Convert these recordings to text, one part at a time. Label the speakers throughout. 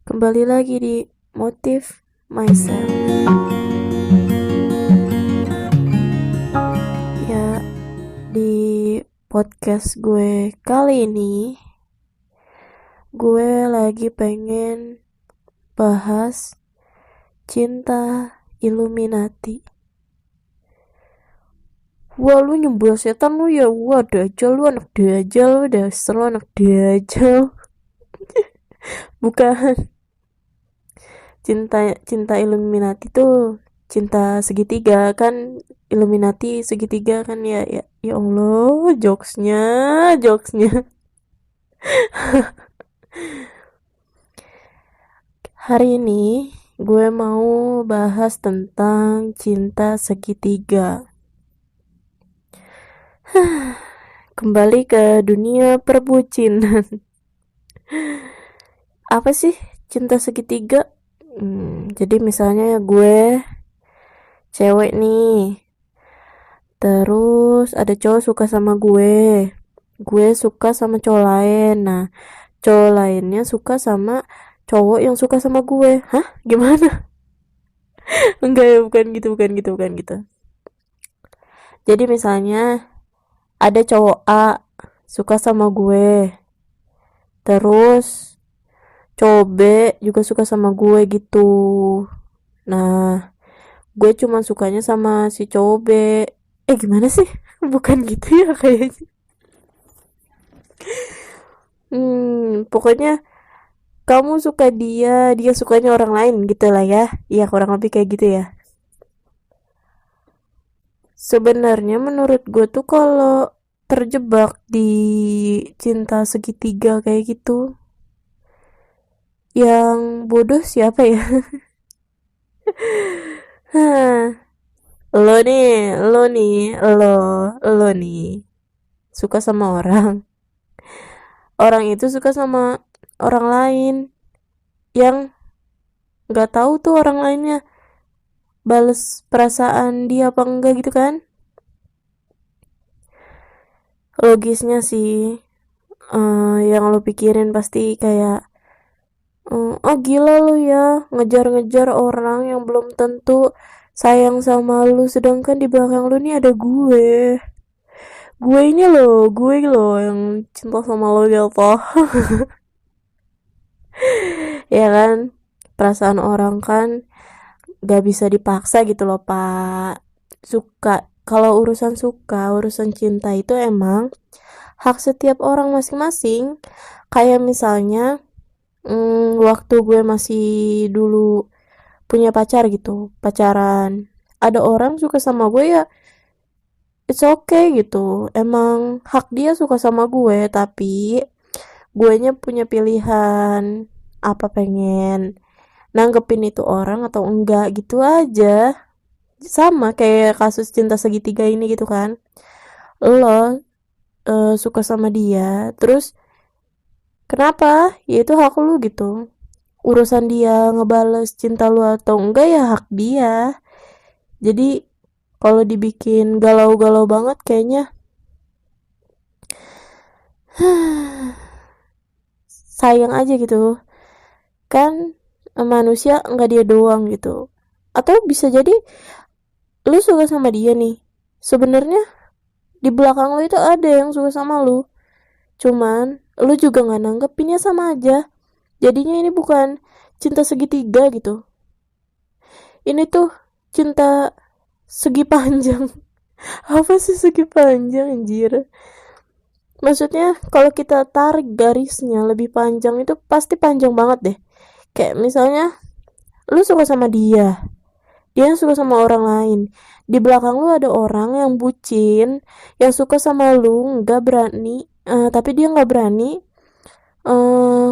Speaker 1: Kembali lagi di Motive Myself. Ya, di podcast gue kali ini, gue lagi pengen bahas cinta Illuminati. Wah, lu nyembah setan lu ya. Wah, dajal lu, anak dajal lu, dasar lu anak dajal. Bukan. Cinta Illuminati tuh cinta segitiga kan. Illuminati segitiga kan, ya Allah, jokesnya. Hari ini gue mau bahas tentang cinta segitiga. Kembali ke dunia perbucinan. Apa sih cinta segitiga? Jadi misalnya ya, gue cewek nih, terus ada cowok suka sama gue suka sama cowok lain. Nah, cowok lainnya suka sama cowok yang suka sama gue. Hah, gimana? Enggak ya, bukan gitu. Jadi misalnya ada cowok A suka sama gue, terus cowok B juga suka sama gue gitu. Nah, gue cuma sukanya sama si cowok B. Gimana sih? Bukan gitu ya kayaknya. Pokoknya kamu suka dia, dia sukanya orang lain gitu lah ya. Iya, kurang lebih kayak gitu ya. Sebenarnya menurut gue tuh kalau terjebak di cinta segitiga kayak gitu, yang bodoh siapa ya? Hah, lo nih suka sama orang. Orang itu suka sama orang lain yang nggak tahu tuh orang lainnya bales perasaan dia apa enggak gitu kan. Logisnya sih, yang lo pikirin pasti kayak, oh gila lu ya, ngejar-ngejar orang yang belum tentu sayang sama lu, sedangkan di belakang lu nih ada gue ini loh yang cinta sama lo gitu. Ya kan, perasaan orang kan gak bisa dipaksa gitu loh pak. Kalau urusan cinta itu emang hak setiap orang masing-masing. Kayak misalnya, waktu gue masih dulu punya pacar gitu, pacaran, ada orang suka sama gue, ya it's okay gitu, emang hak dia suka sama gue. Tapi guenya punya pilihan, apa pengen nanggepin itu orang atau enggak gitu aja. Sama kayak kasus cinta segitiga ini gitu kan. Lo suka sama dia, terus kenapa? Ya itu hak lu gitu. Urusan dia ngebales cinta lu atau enggak ya hak dia. Jadi kalau dibikin galau-galau banget kayaknya sayang aja gitu kan. Manusia nggak dia doang gitu. Atau bisa jadi lu suka sama dia nih, sebenarnya di belakang lu itu ada yang suka sama lu, cuman lu juga nggak nanggepinnya, sama aja. Jadinya ini bukan cinta segitiga gitu, ini tuh cinta segi panjang. Apa sih segi panjang anjir? Maksudnya kalau kita tarik garisnya lebih panjang itu pasti panjang banget deh. Kayak misalnya lu suka sama dia suka sama orang lain, di belakang lu ada orang yang bucin, yang suka sama lu nggak berani, tapi dia nggak berani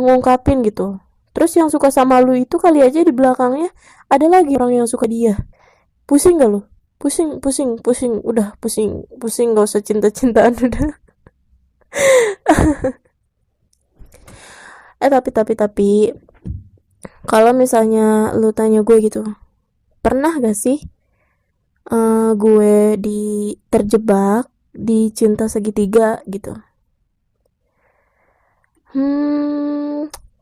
Speaker 1: ngungkapin gitu. Terus yang suka sama lu itu kali aja di belakangnya ada lagi orang yang suka dia. Pusing gak lu? Pusing, udah pusing, gak usah cinta-cintaan udah. Tapi kalau misalnya lu tanya gue gitu, pernah gak sih gue terjebak di cinta segitiga gitu?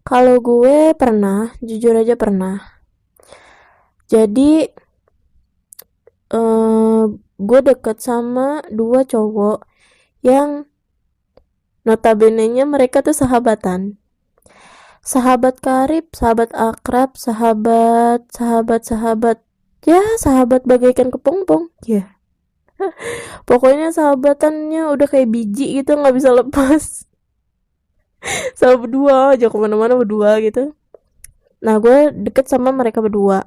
Speaker 1: Kalau gue pernah, jujur aja pernah. Jadi gue deket sama 2 cowok yang notabene-nya mereka tuh sahabatan. Sahabat karib, sahabat akrab, sahabat, ya sahabat bagaikan kepompong. Ya, pokoknya sahabatannya udah kayak biji gitu, nggak bisa lepas. Sama berdua aja kemana-mana berdua gitu. Nah, gue deket sama mereka berdua.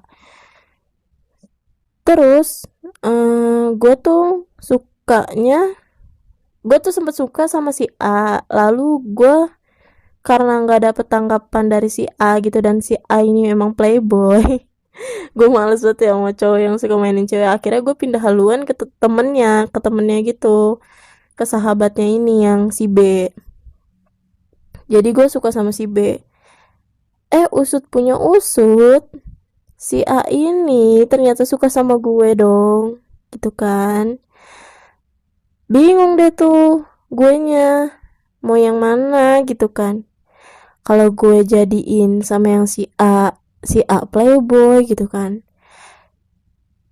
Speaker 1: Terus gue tuh sukanya, gue tuh sempet suka sama si A. Lalu gue karena nggak dapet tanggapan dari si A gitu, dan si A ini emang playboy, gue males banget ya sama cowok yang suka mainin cewek. Akhirnya gue pindah haluan ke temennya gitu, ke sahabatnya ini yang si B. Jadi gue suka sama si B. Usut punya usut, si A ini ternyata suka sama gue dong, gitu kan. Bingung deh tuh guenya mau yang mana gitu kan. Kalau gue jadiin sama yang si A playboy gitu kan,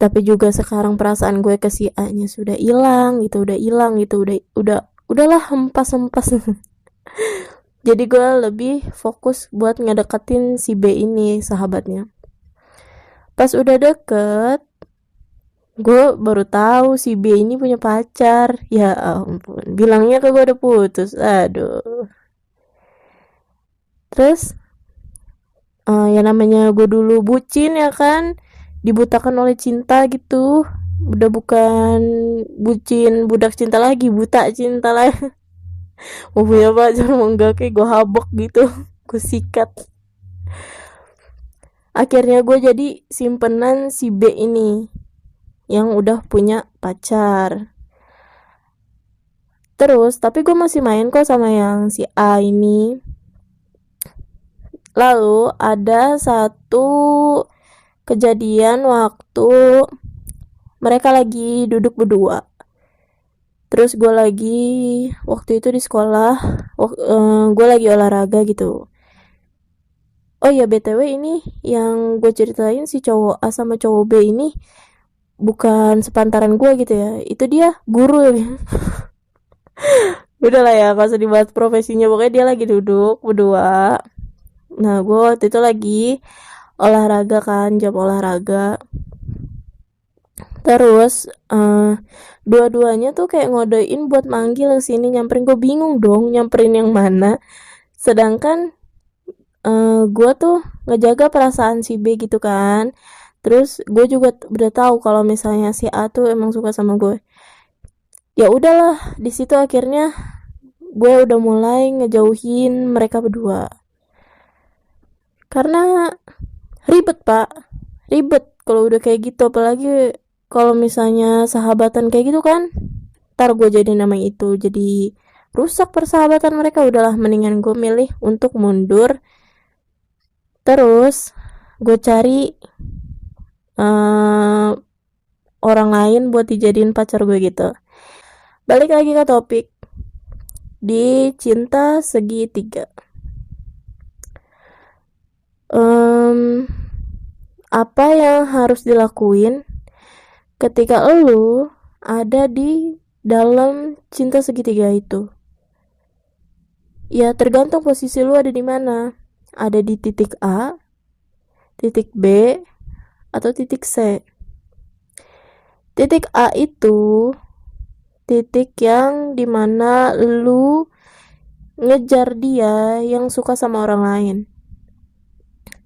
Speaker 1: tapi juga sekarang perasaan gue ke si A nya sudah hilang gitu, udahlah hempas. Jadi gue lebih fokus buat ngedeketin si B ini, sahabatnya. Pas udah deket, gue baru tahu si B ini punya pacar. Ya ampun, bilangnya ke gue udah putus. Aduh. Terus ya namanya gue dulu bucin ya kan, dibutakan oleh cinta gitu. Udah bukan bucin budak cinta lagi, buta cinta lah. Mau punya pacar mau enggak, kayak gue habok gitu. Gue sikat. Akhirnya gue jadi simpenan si B ini yang udah punya pacar. Terus tapi gue masih main kok sama yang si A ini. Lalu ada satu kejadian waktu mereka lagi duduk berdua. Terus gue lagi waktu itu di sekolah, gue lagi olahraga gitu. Oh iya, BTW ini yang gue ceritain, si cowok A sama cowok B ini bukan sepantaran gue gitu ya. Itu dia guru ya. Udah lah ya, gak usah dibahas profesinya. Pokoknya dia lagi duduk berdua. Nah, gue waktu itu lagi olahraga kan, jam olahraga. Terus dua-duanya tuh kayak ngodein buat manggil ke sini, nyamperin. Gue bingung dong nyamperin yang mana. Sedangkan gue tuh ngejaga perasaan si B gitu kan. Terus gue juga udah tahu kalau misalnya si A tuh emang suka sama gue. Ya udahlah, di situ akhirnya gue udah mulai ngejauhin mereka berdua. Karena ribet, Pak. Ribet kalau udah kayak gitu, apalagi kalau misalnya sahabatan kayak gitu kan. Ntar gue jadi nama itu, jadi rusak persahabatan mereka. Udahlah, mendingan gue milih untuk mundur. Terus gue cari orang lain buat dijadiin pacar gue gitu. Balik lagi ke topik di cinta segitiga. Apa yang harus dilakuin ketika lu ada di dalam cinta segitiga itu? Ya tergantung posisi lu ada di mana. Ada di titik A, titik B, atau titik C. Titik A itu titik yang dimana lu ngejar dia yang suka sama orang lain.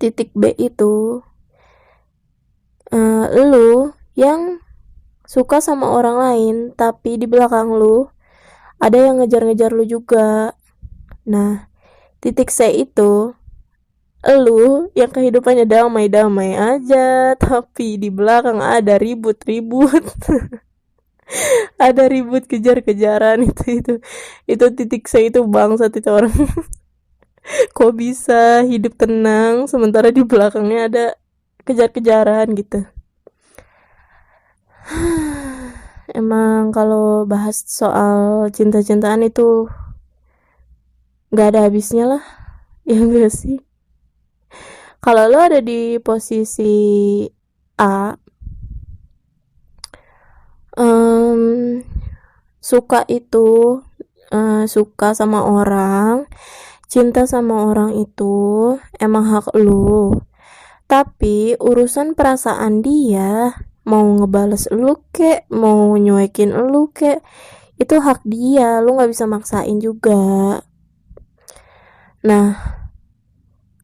Speaker 1: Titik B itu lu yang suka sama orang lain, tapi di belakang lu ada yang ngejar-ngejar lu juga. Nah, titik C itu lu yang kehidupannya damai-damai aja, tapi di belakang ada ribut-ribut. Ada ribut kejar-kejaran. Itu titik C itu, bangsat itu orang. Kok bisa hidup tenang sementara di belakangnya ada kejar-kejaran gitu. Emang kalau bahas soal cinta-cintaan itu gak ada habisnya lah. Ya enggak sih? Kalau lo ada di posisi A, em, suka itu suka sama orang, cinta sama orang itu emang hak lu. Tapi urusan perasaan dia, mau ngebales lu kek, mau nyuekin lu kek, itu hak dia, lu nggak bisa maksain juga. Nah,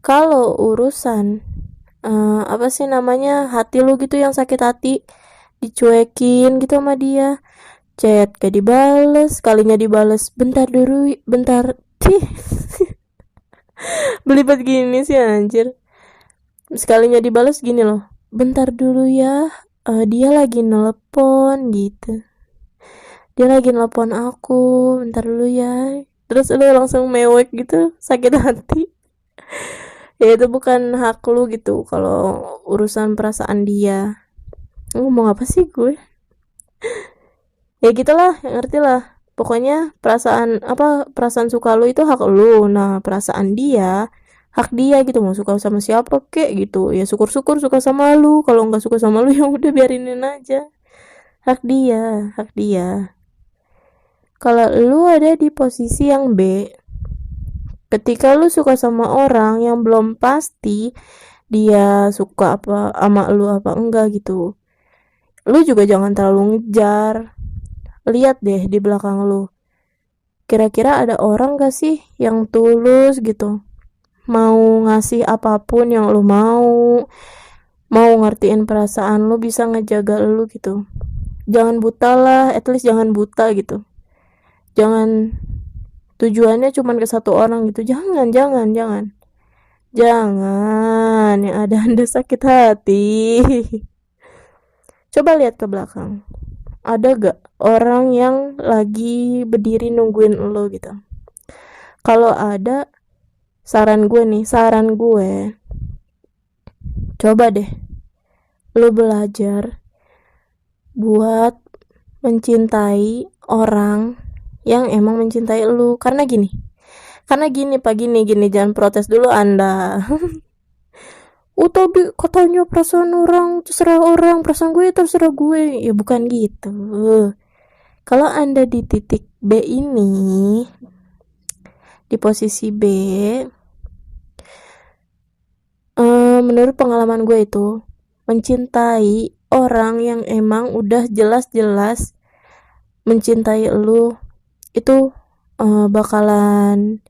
Speaker 1: kalau urusan apa sih namanya, hati lu gitu yang sakit hati, dicuekin gitu sama dia, chat gak dibales, kalinya dibales bentar dulu, bentar, sih belibet gini sih anjir. Sekalinya dibales gini loh, bentar dulu ya, dia lagi nelpon gitu, dia lagi nelpon aku, bentar dulu ya. Terus lu langsung mewek gitu, sakit hati. Ya itu bukan hak lu gitu kalau urusan perasaan dia. Ngomong apa sih gue? Ya gitulah, ngerti lah. Pokoknya perasaan suka lu itu hak lu. Nah, perasaan dia hak dia gitu, mau suka sama siapa kek gitu. Ya syukur-syukur suka sama lu. Kalau nggak suka sama lu ya udah biarinin aja. Hak dia, hak dia. Kalau lu ada di posisi yang B, ketika lu suka sama orang yang belum pasti dia suka apa sama lu apa enggak gitu, lu juga jangan terlalu ngejar. Lihat deh di belakang lu, kira-kira ada orang gak sih yang tulus gitu, mau ngasih apapun yang lu mau ngertiin perasaan lu, bisa ngejaga lu gitu. Jangan buta lah, at least jangan buta gitu. Jangan tujuannya cuman ke satu orang gitu. Jangan yang ada anda sakit hati. Coba lihat ke belakang, ada gak orang yang lagi berdiri nungguin lo gitu. Kalau ada, saran gue, coba deh lo belajar buat mencintai orang yang emang mencintai lo. Karena gini pak, gini jangan protes dulu anda. Tadi katanya perasaan orang terserah orang, perasaan gue terserah gue. Ya bukan gitu. Kalau anda di titik B ini, di posisi B, menurut pengalaman gue itu, mencintai orang yang emang udah jelas-jelas mencintai lu itu bakalan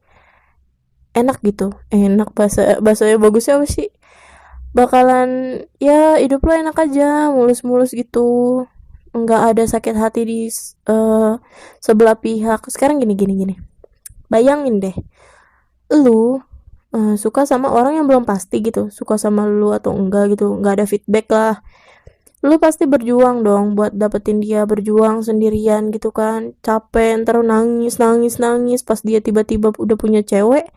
Speaker 1: enak gitu. Enak, bahasanya bagusnya apa sih, bakalan ya hidup lu enak aja, mulus-mulus gitu, nggak ada sakit hati di sebelah pihak. Sekarang gini, bayangin deh lu suka sama orang yang belum pasti gitu, suka sama lu atau enggak gitu, nggak ada feedback lah. Lu pasti berjuang dong buat dapetin dia, berjuang sendirian gitu kan, capek, ntar nangis pas dia tiba-tiba udah punya cewek,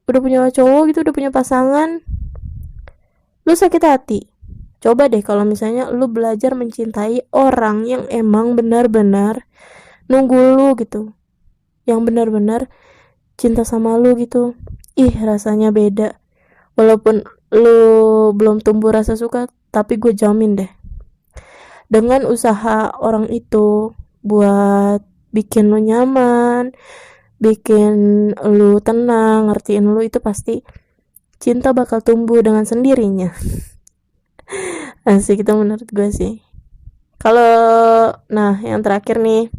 Speaker 1: udah punya cowok gitu, udah punya pasangan, lu sakit hati. Coba deh kalau misalnya lu belajar mencintai orang yang emang benar-benar nunggu lu gitu, yang benar-benar cinta sama lu gitu. Ih, rasanya beda. Walaupun lu belum tumbuh rasa suka, tapi gue jamin deh, dengan usaha orang itu buat bikin lu nyaman, bikin lu tenang, ngertiin lu, itu pasti cinta bakal tumbuh dengan sendirinya. Asik, itu menurut gue sih. Kalau yang terakhir nih,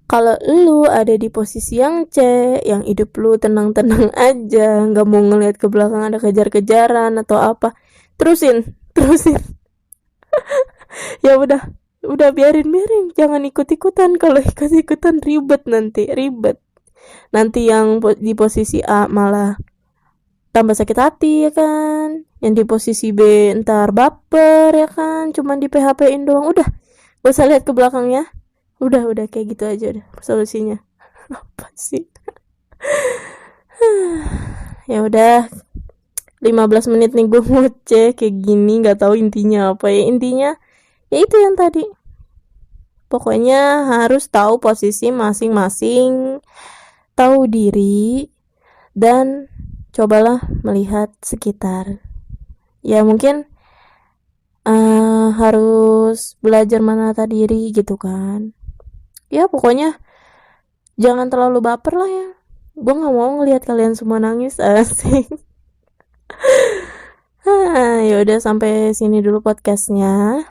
Speaker 1: kalau lu ada di posisi yang C, yang hidup lu tenang-tenang aja, nggak mau ngeliat ke belakang ada kejar-kejaran atau apa, terusin. Ya udah biarin, jangan ikut-ikutan. Kalau ikut-ikutan ribet nanti yang di posisi A malah tambah sakit hati ya kan, yang di posisi B ntar baper ya kan, cuman di PHP-in doang. Udah, gak usah lihat ke belakangnya. Udah kayak gitu aja udah solusinya. Apa sih? Ya udah, 15 menit nih gue ngoceh kayak gini, nggak tahu intinya apa ya. Intinya ya itu yang tadi, pokoknya harus tahu posisi masing-masing, tahu diri, dan cobalah melihat sekitar. Ya mungkin harus belajar menata diri gitu kan. Ya pokoknya jangan terlalu baper lah ya. Gue gak mau ngelihat kalian semua nangis, asik. Ya udah sampai sini dulu podcastnya.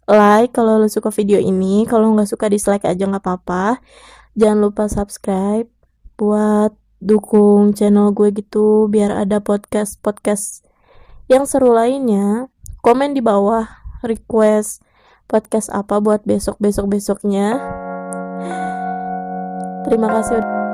Speaker 1: Like kalau lo suka video ini, kalau nggak suka dislike aja nggak apa-apa. Jangan lupa subscribe buat dukung channel gue gitu biar ada podcast yang seru lainnya. Komen di bawah request podcast apa buat besoknya. Terima kasih udah